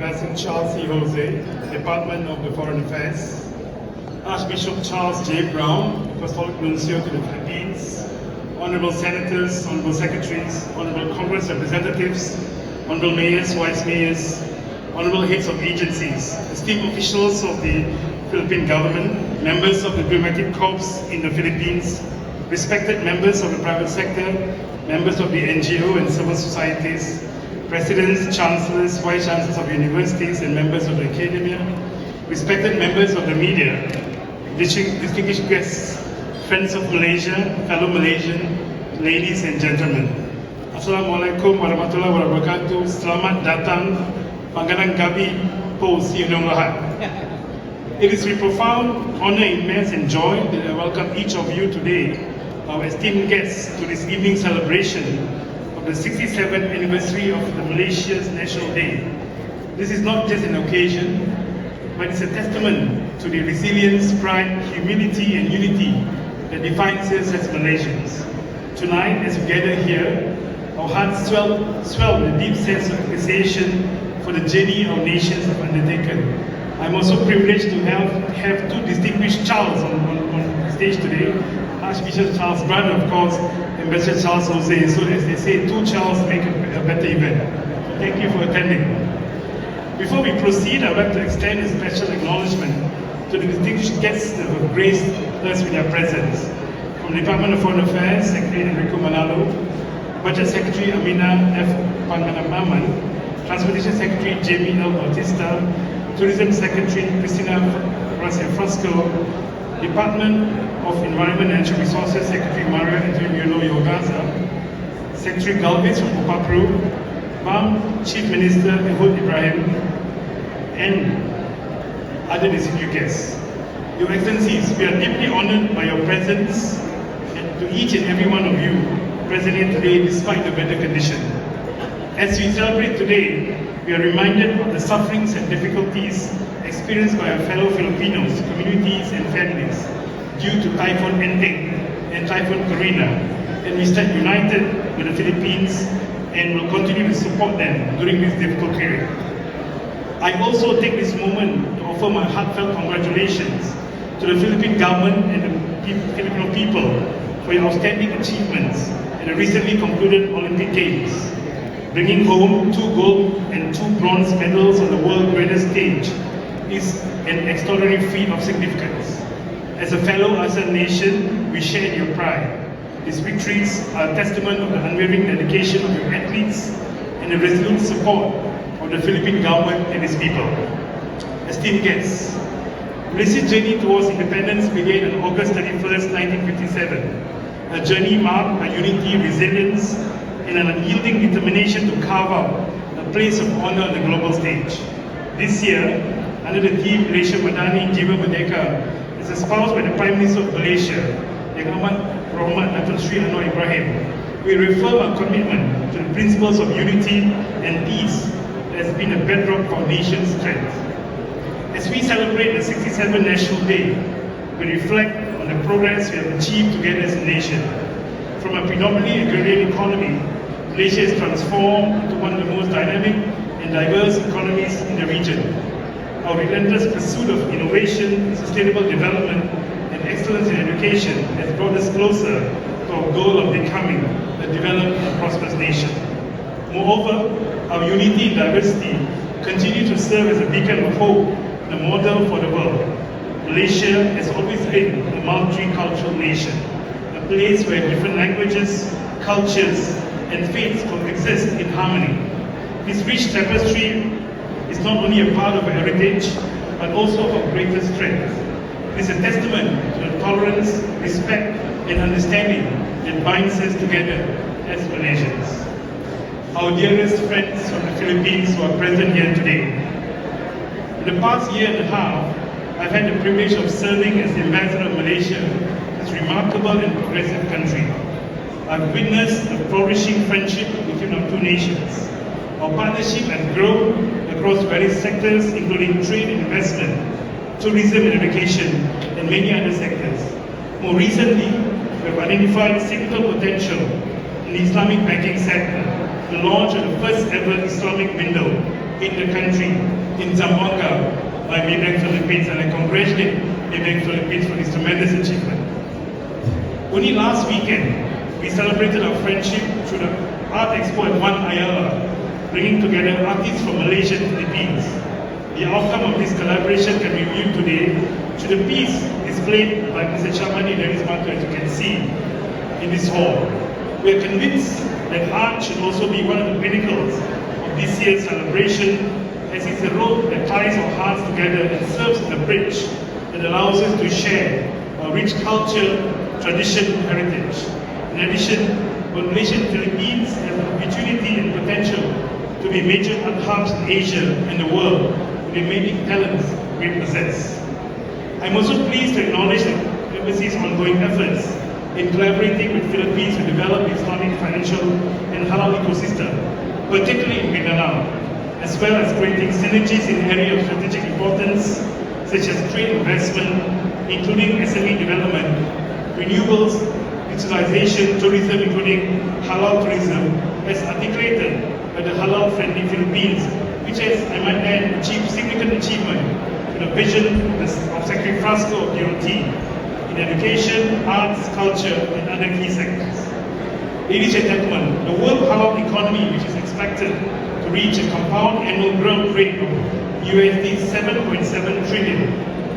Ambassador Charles C. Jose, Department of the Foreign Affairs, Archbishop Charles J. Brown, Apostolic Nuncio to the Philippines, Honorable Senators, Honorable Secretaries, Honorable Congress Representatives, Honorable Mayors, Vice Mayors, Honorable Heads of Agencies, esteemed officials of the Philippine Government, members of the Diplomatic Corps in the Philippines, respected members of the private sector, members of the NGO and civil societies, presidents, chancellors, vice chancellors of universities and members of the academia, respected members of the media, distinguished guests, friends of Malaysia, fellow Malaysian, ladies and gentlemen. Assalamualaikum warahmatullahi wabarakatuh. Selamat datang, panggilan kami po Siunong Lahat. It is with profound honor, immense and joy that I welcome each of you today, our esteemed guests, to this evening celebration of the 67th anniversary of the Malaysia's National Day. This is not just an occasion, but it's a testament to the resilience, pride, humility and unity that defines us as Malaysians. Tonight, as we gather here, our hearts swell with a deep sense of appreciation for the journey our nations have undertaken. I'm also privileged to have two distinguished Charles on stage today. Archbishop Charles Brown, of course, Ambassador Charles Jose. So as they say, two Charles make a better event. Thank you for attending. Before we proceed, I'd like to extend a special acknowledgement to the distinguished guests that have graced us with their presence. From the Department of Foreign Affairs, Secretary Enrico Manalo, Budget Secretary Amina F. Panganamaman, Transportation Secretary Jamie L. Bautista, Tourism Secretary Christina Frasco, Department of Environment and Natural Resources Secretary Maria Antonio Yogaza, Secretary Galvez from Upapru, BAM Chief Minister Ehud Ibrahim, and other distinguished guests. Your Excellencies, we are deeply honored by your presence and to each and every one of you present here today despite the weather condition. As we celebrate today, we are reminded of the sufferings and difficulties experienced by our fellow Filipinos, communities and families due to Typhoon Enteng and Typhoon Karina, and we stand united with the Philippines and will continue to support them during this difficult period. I also take this moment to offer my heartfelt congratulations to the Philippine government and the Filipino people for your outstanding achievements in the recently concluded Olympic Games, bringing home 2 gold and 2 bronze medals on the world greatest stage is an extraordinary feat of significance. As a fellow ASEAN nation, we share your pride. These victories are a testament of the unwavering dedication of your athletes and the resolute support of the Philippine government and its people. Esteemed guests, Malaysia's journey towards independence began on August 31st, 1957, a journey marked by unity, resilience, and an unyielding determination to carve out a place of honor on the global stage. This year, under the theme Malaysia Madani Jiwa Merdeka, is espoused by the Prime Minister of Malaysia, Yang Amat Rahmat Dato Sri Anwar Ibrahim. We reaffirm our commitment to the principles of unity and peace that has been a bedrock of our nation's strength. As we celebrate the 67th National Day, we reflect on the progress we have achieved together as a nation. From a predominantly agrarian economy, Malaysia has transformed into one of the most dynamic and diverse economies in the region. Our relentless pursuit of innovation, sustainable development, and excellence in education has brought us closer to our goal of becoming a developed and prosperous nation. Moreover, our unity and diversity continue to serve as a beacon of hope and a model for the world. Malaysia has always been a multicultural nation, a place where different languages, cultures, and faiths coexist in harmony. This rich tapestry is not only a part of our heritage, but also of our greatest strength. It is a testament to the tolerance, respect, and understanding that binds us together as Malaysians. Our dearest friends from the Philippines who are present here today. In the past year and a half, I've had the privilege of serving as the Ambassador of Malaysia, this remarkable and progressive country. I've witnessed the flourishing friendship between our two nations. Our partnership has grown across various sectors, including trade and investment, tourism and education, and many other sectors. More recently, we have identified significant potential in the Islamic banking sector, the launch of the first ever Islamic window in the country, in Zamboanga, by Philippines, and I congratulate Philippines for this tremendous achievement. Only last weekend, we celebrated our friendship through the Art Expo at One Ayala, bringing together artists from Malaysia and Philippines. The outcome of this collaboration can be viewed today through the piece displayed by Mr. Shamani Derismato, as you can see in this hall. We are convinced that art should also be one of the pinnacles of this year's celebration, as it's a rope that ties our hearts together and serves as a bridge that allows us to share our rich culture, tradition, and heritage. In addition, Malaysia and Philippines have the opportunity and potential to be major hubs in Asia and the world with the many talents we possess. I'm also pleased to acknowledge the Embassy's ongoing efforts in collaborating with Philippines to develop Islamic financial and halal ecosystem, particularly in Mindanao, as well as creating synergies in areas of strategic importance such as trade investment, including SME development, renewables, digitalization, tourism, including halal tourism, as articulated by the Halal-Friendly Philippines, which has, I might add, achieved significant achievement with a vision of Secretary Frasco of DOT in education, arts, culture, and other key sectors. Ladies and gentlemen, the world halal economy, which is expected to reach a compound annual growth rate of USD 7.7 trillion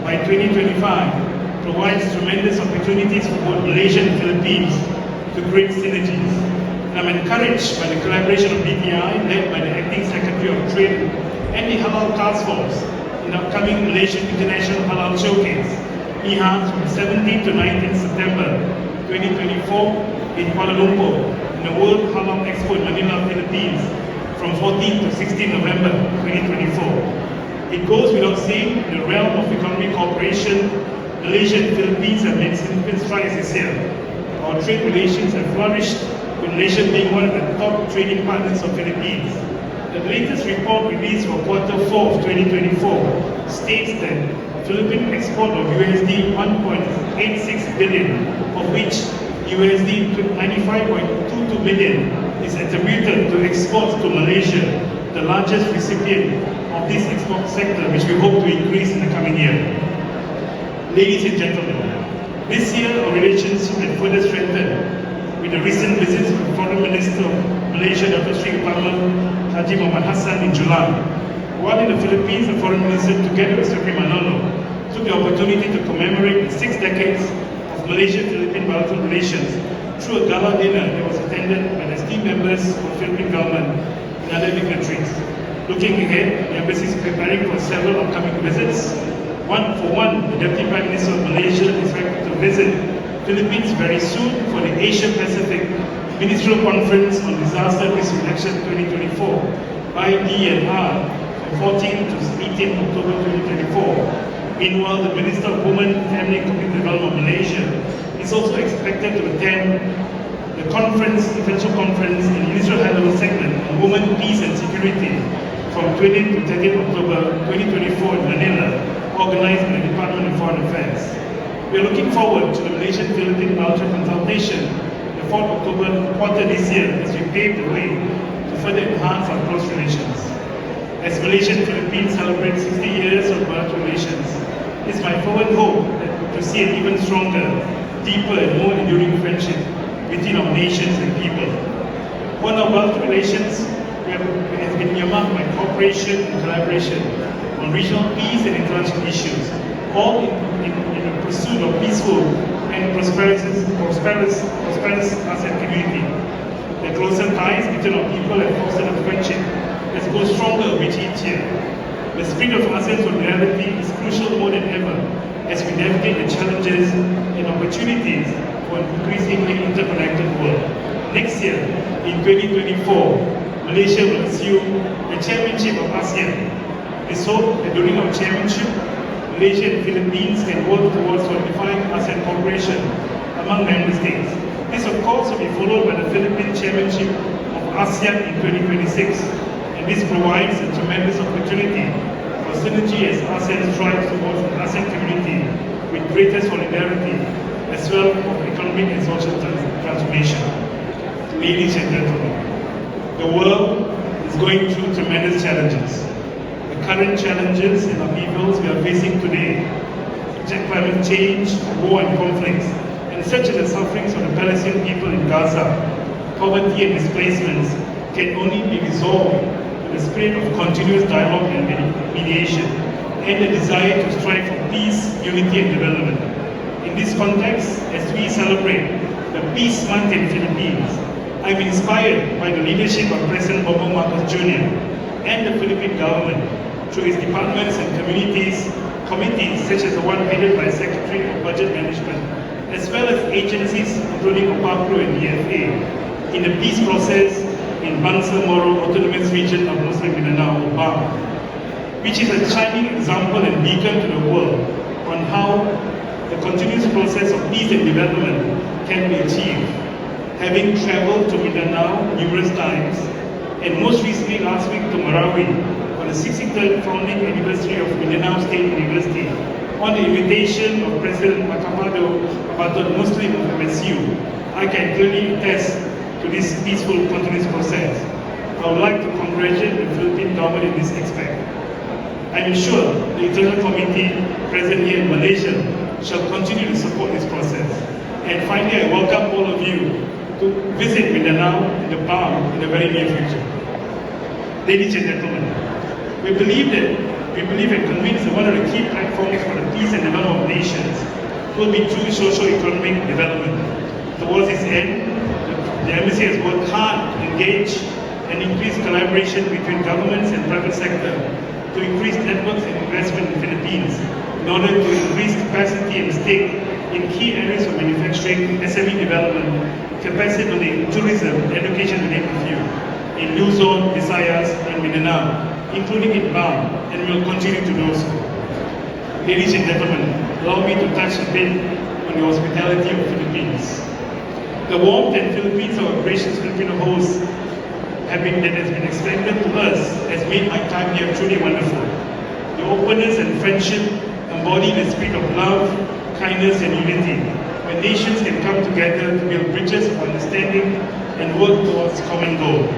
by 2025, provides tremendous opportunities for both Malaysia and Philippines to create synergies. And I'm encouraged by the collaboration of BPI, led by the Acting Secretary of Trade and the Halal Task Force in the upcoming Malaysian International Halal Showcase, IHA, from 17 to 19 September 2024 in Kuala Lumpur, and the World Halal Expo in Manila, Philippines, from 14 to 16 November 2024. It goes without saying, in the realm of economic cooperation, Malaysia and Philippines have made significant strides this year. Our trade relations have flourished, with Malaysia being one of the top trading partners of Philippines. The latest report released for quarter 4 of 2024 states that Philippine export of USD 1.86 billion, of which USD 95.22 billion is attributed to exports to Malaysia, the largest recipient of this export sector, which we hope to increase in the coming year. Ladies and gentlemen, this year our relations have further strengthened with the recent visits of the Foreign Minister of Malaysia, Dato Haji Muhammad Hassan, in July. While in the Philippines, the Foreign Minister, together with Secretary Manolo, took the opportunity to commemorate the 6 decades of Malaysia-Philippine bilateral relations through a gala dinner that was attended by the esteemed members of the Philippine government and other dignitaries. Looking ahead, the Embassy is preparing for several upcoming visits. The Deputy Prime Minister of Malaysia is expected to visit Philippines very soon for the Asia-Pacific Ministerial Conference on Disaster Risk Reduction 2024, IDNR, from 14 to 18 October 2024. Meanwhile, the Minister of Women, Family and Community Development of Malaysia is also expected to attend the international conference in the Ministerial High-Level segment on Women, Peace and Security from 20 to 30 October 2024 in Manila, organized by the Department of Foreign Affairs. We are looking forward to the Malaysian-Philippine bilateral consultation the 4th October quarter this year, as we pave the way to further enhance our close relations. As Malaysia and Philippines celebrate 60 years of bilateral relations, it's my fervent hope to see an even stronger, deeper and more enduring friendship between our nations and people. On our bilateral relations, has been earmarked by cooperation and collaboration on regional peace and international issues, all in the pursuit of peaceful and prosperous ASEAN community. The closer ties between our people have fostered a friendship that grows stronger with each year. The spirit of ASEAN solidarity is crucial more than ever as we navigate the challenges and opportunities for an increasingly interconnected world. Next year, in 2024, Malaysia will assume the chairmanship of ASEAN. We hope that during our chairmanship, Malaysia and Philippines can work towards solidifying ASEAN cooperation among member states. This, of course, will be followed by the Philippine chairmanship of ASEAN in 2026, and this provides a tremendous opportunity for synergy as ASEAN strives towards an ASEAN community with greater solidarity as well as economic and social transformation. Ladies and gentlemen, the world is going through tremendous challenges. current challenges and upheavals we are facing today, such as climate change, war and conflicts, and such as the sufferings of the Palestinian people in Gaza, poverty and displacements can only be resolved with the spirit of continuous dialogue and mediation, and the desire to strive for peace, unity and development. In this context, as we celebrate the Peace Month in Philippines, I'm inspired by the leadership of President Bongbong Marcos Jr. and the Philippine government through its departments and committees such as the one headed by Secretary of Budget Management, as well as agencies including OPAPRO and DFA, in the peace process in Bangsa-Moro Autonomous Region of Muslim Mindanao, BAM, which is a shining example and beacon to the world on how the continuous process of peace and development can be achieved. Having traveled to Mindanao numerous times, and most recently last week to Marawi on the 63rd founding anniversary of Mindanao State University, on the invitation of President Makamado Abatul Muslim of MSU, I can clearly attest to this peaceful continuous process. I would like to congratulate the Philippine government in this aspect. I am sure the Internal Committee present here in Malaysia shall continue to support this process. And finally, I welcome all of you to visit Mindanao and the BAM in the very near future. Ladies and gentlemen, we believe and convinced that one of the key platforms for the peace and development of nations will be through socio-economic development. Towards this end, the embassy has worked hard to engage and increase collaboration between governments and private sector to increase networks and investment in the Philippines in order to increase capacity and stake in key areas of manufacturing, SME development, capacity building, tourism, education, to name a few, in Luzon, Visayas, and Mindanao, including in BAM, and will continue to do so. Ladies and gentlemen, allow me to touch a bit on the hospitality of the Philippines. The warmth and Philippines, our gracious Filipino hosts, that has been extended to us has made my time here truly wonderful. The openness and friendship embody the spirit of love, kindness and unity, where nations can come together to build bridges of understanding and work towards common goal.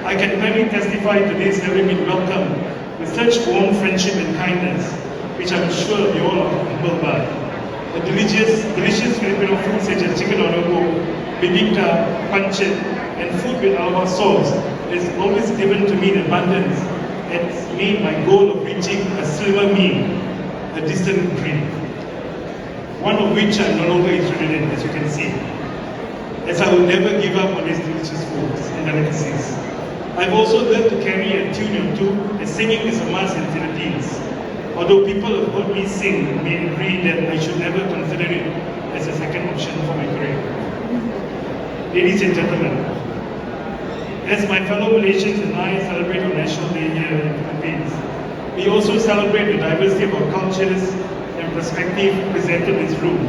I can clearly testify to this, having been welcomed with such warm friendship and kindness, which I'm sure you all are humbled by. The delicious Filipino food such as chicken adobo, bibingka, pancit, and food with alwa sauce is always given to me in abundance and it's made my goal of reaching a silver meal a distant dream. One of which I'm no longer interested in, as you can see, as I will never give up on these delicious foods and delicacies. I've also learned to carry a tune or two, as singing is a must in the Philippines. Although people have heard me sing, may agree that I should never consider it as a second option for my career. Ladies and gentlemen, as my fellow Malaysians and I celebrate our National Day here in the Philippines, we also celebrate the diversity of our cultures and perspective presented in this room.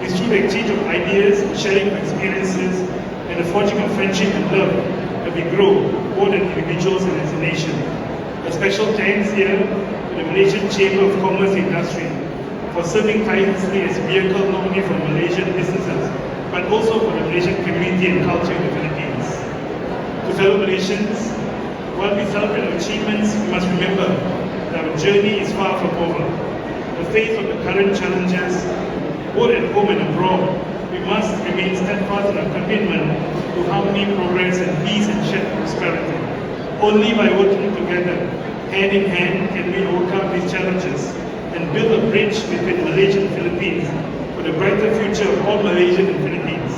It's through the exchange of ideas, sharing of experiences, and the forging of friendship and love that we grow, both as individuals and as a nation. A special thanks here to the Malaysian Chamber of Commerce and Industry for serving tirelessly as a vehicle not only for Malaysian businesses, but also for the Malaysian community and culture in the Philippines. To fellow Malaysians, while we celebrate our achievements, we must remember that our journey is far from over. In the face of the current challenges, both at home and abroad, we must remain steadfast in our commitment to harmony, progress, and peace and shared prosperity. Only by working together, hand in hand, can we overcome these challenges and build a bridge between Malaysia and Philippines for the brighter future of all Malaysians and Philippines.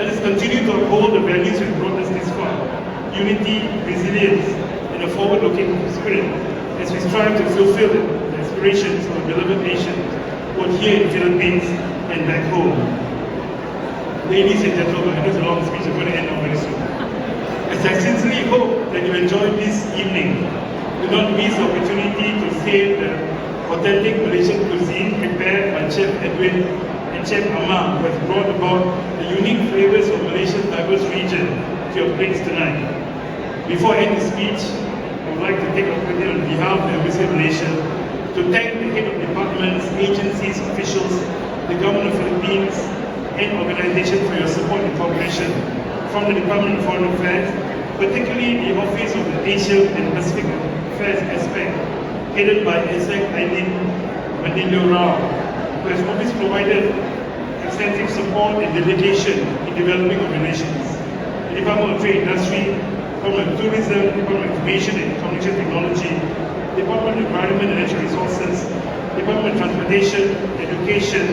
Let us continue to uphold the values that brought us this far: unity, resilience, and a forward-looking spirit as we strive to fulfill the aspirations of our beloved nation, both here in the Philippines and back home. Ladies and gentlemen, it is a long speech, I'm going to end now very soon. As I sincerely hope that you enjoyed this evening, do not miss the opportunity to save the authentic Malaysian cuisine prepared by Chef Edwin and Chef Amma, who has brought about the unique flavors of Malaysia's diverse region to your plates tonight. Before I end the speech, I would like to take the opportunity on behalf of the Embassy of Malaysia to thank the head of departments, agencies, officials, the Government of the Philippines, and organizations for your support and cooperation. From the Department of Foreign Affairs, particularly the Office of the Asia and Pacific Affairs aspect, headed by ASEAN Aidin Mandindu Rao, who has always provided extensive support and dedication in developing of relations. The Department of Trade Industry, Department of Tourism, Department of Information and Communication Technology, Department of Environment and Natural Resources, Department of Transportation, Education,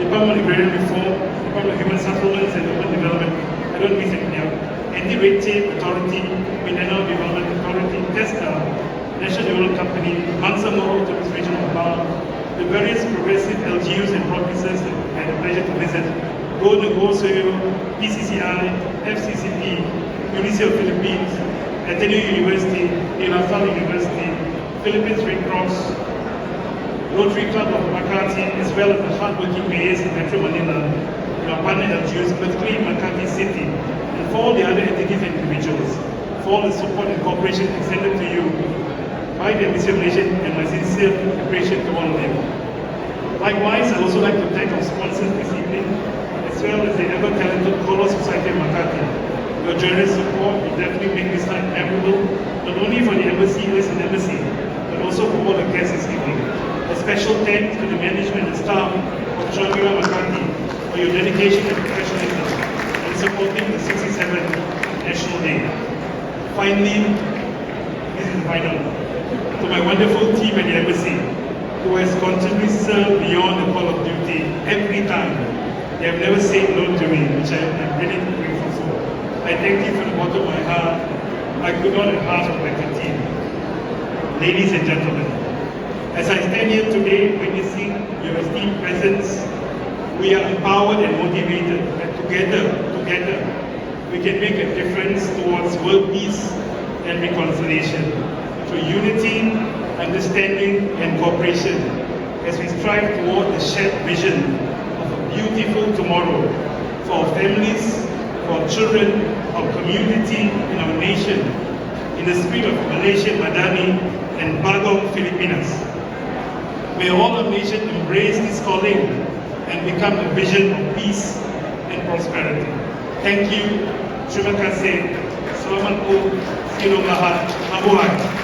Department of Agrarian Reform, Department of Human Settlements and Urban Development, I don't miss it now, Anti-Red Tape Authority, Mindanao Development Authority, TESTA, National Development Company, Mansamoro Tourist Regional Bar, the various progressive LGUs and provinces that I had the pleasure to visit, Go-Soyo, PCCI, FCCP, University of Philippines, Ateneo University, Lasal University, Philippines Red Cross, Rotary Club of Makati, as well as the hardworking mayors in Metro Manila, and our partner LGUs, particularly Makati City, and for all the other entities and individuals, for all the support and cooperation extended to you by the Embassy of Malaysia, and my sincere appreciation to all of you. Likewise, I'd also like to thank our sponsors this evening, as well as the ever-talented Colo Society of Makati. Your generous support will definitely make this night memorable, not only for the Embassy, Embassy, but also for all the guests this evening. A special thanks to the management and staff of Shangri-La Makati for your dedication and professionalism in supporting the 67th National Day. Finally, this is the final. To my wonderful team at the Embassy, who has continually served beyond the call of duty every time. They have never said no to me, which I am really grateful for. I thank you from the bottom of my heart. I could not have asked for a better team. Ladies and gentlemen, as I stand here today witnessing your esteemed presence, we are empowered and motivated that together, we can make a difference towards world peace and reconciliation through unity, understanding and cooperation as we strive toward the shared vision of a beautiful tomorrow for our families, for our children, our community and our nation in the spirit of Malaysia Madani and Bagong Filipinas. May all of nation embrace this calling and become a vision of peace and prosperity. Thank you. Terima kasih. Selamat po. Silong lahat. Mabuhay.